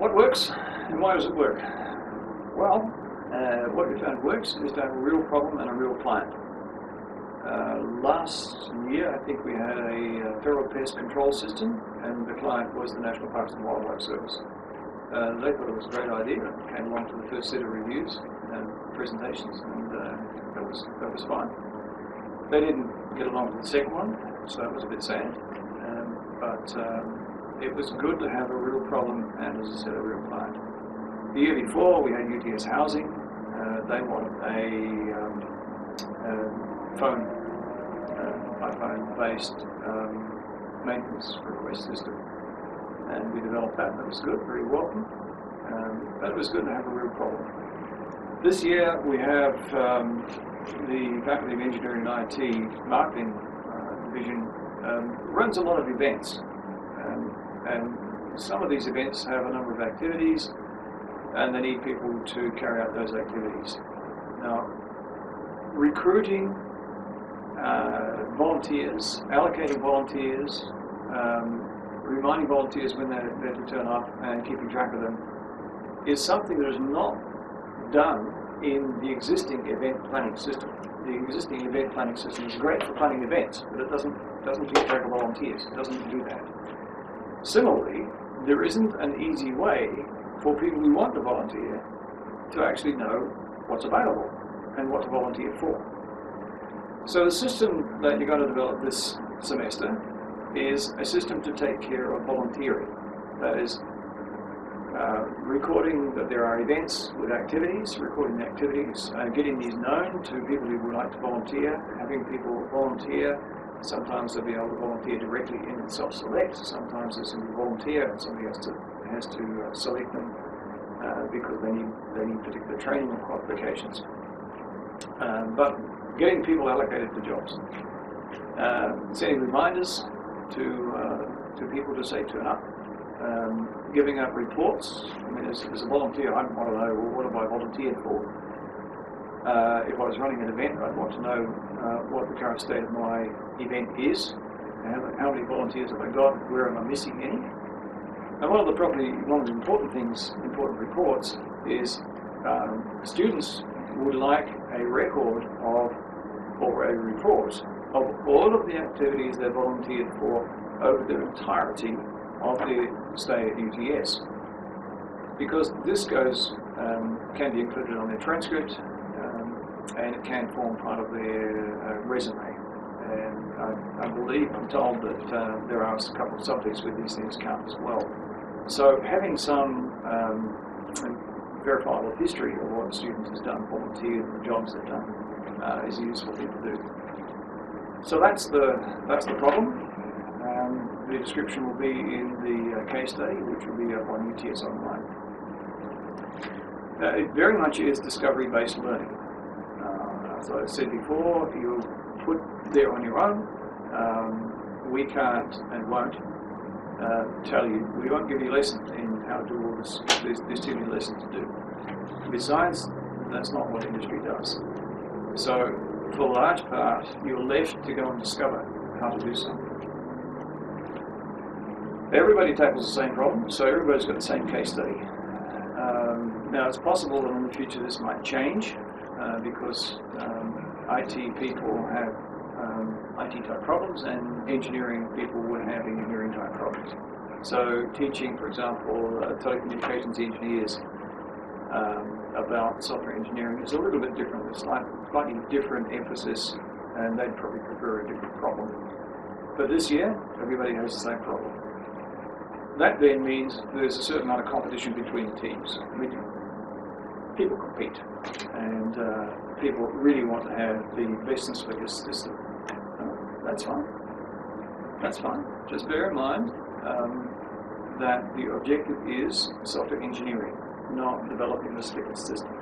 What works and why does it work? Well, what we found works is to have a real problem and a real client. Last year, I think we had a feral pest control system, and the client was the National Parks and Wildlife Service. They thought it was a great idea and came along to the first set of reviews and presentations, and that was fine. They didn't get along to the second one, so that was a bit sad. But it was good to have a real problem and, as I said, a real client. The year before, we had UTS Housing. They wanted a iPhone-based maintenance request system, and we developed that. That was good, very welcome. But it was good to have a real problem. This year, we have the Faculty of Engineering and IT Marketing Division runs a lot of events, and some of these events have a number of activities, and they need people to carry out those activities. Now, recruiting volunteers, allocating volunteers, reminding volunteers when they're to turn up, and keeping track of them is something that is not done in the existing event planning system. The existing event planning system is great for planning events, but it doesn't keep track of volunteers. It doesn't do that. Similarly, there isn't an easy way for people who want to volunteer to actually know what's available and what to volunteer for. So the system that you're going to develop this semester is a system to take care of volunteering. That is, recording that there are events with activities, recording the activities, getting these known to people who would like to volunteer, having people volunteer. Sometimes they'll be able to volunteer directly in self-select. Sometimes there's a volunteer and somebody has to select them because they need particular training and qualifications. But getting people allocated to jobs, sending reminders to people to say turn up. Giving out reports. I mean, as a volunteer, I want to know, well, what have I volunteered for? If I was running an event, I'd want to know what the current state of my event is, how many volunteers have I got, where am I missing any? And one of the important reports is students would like a record of, or a report of all of the activities they volunteered for over the entirety of their stay at UTS, because this can be included on their transcript, and it can form part of their resume. And I believe, I'm told that there are a couple of subjects where these things count as well. So having some verifiable history of what a student has done, volunteered, the jobs they've done, is a useful thing to do. So that's the problem. The description will be in the case study, which will be up on UTS Online. It very much is discovery-based learning. As I said before, you'll put there on your own. We can't and won't tell you. We won't give you lessons in how to do all this. There's too many lessons to do. Besides, that's not what industry does. So, for a large part, you're left to go and discover how to do something. Everybody tackles the same problem, so everybody's got the same case study. Now, it's possible that in the future this might change because IT people have IT-type problems and engineering people would have engineering-type problems. So teaching, for example, telecommunications engineers about software engineering is a little bit different, with slightly different emphasis, and they'd probably prefer a different problem. But this year, everybody has the same problem. That then means there's a certain amount of competition between teams. I mean, people compete, and people really want to have the best and slickest system. That's fine. That's fine. Just bear in mind that the objective is software engineering, not developing the slickest system.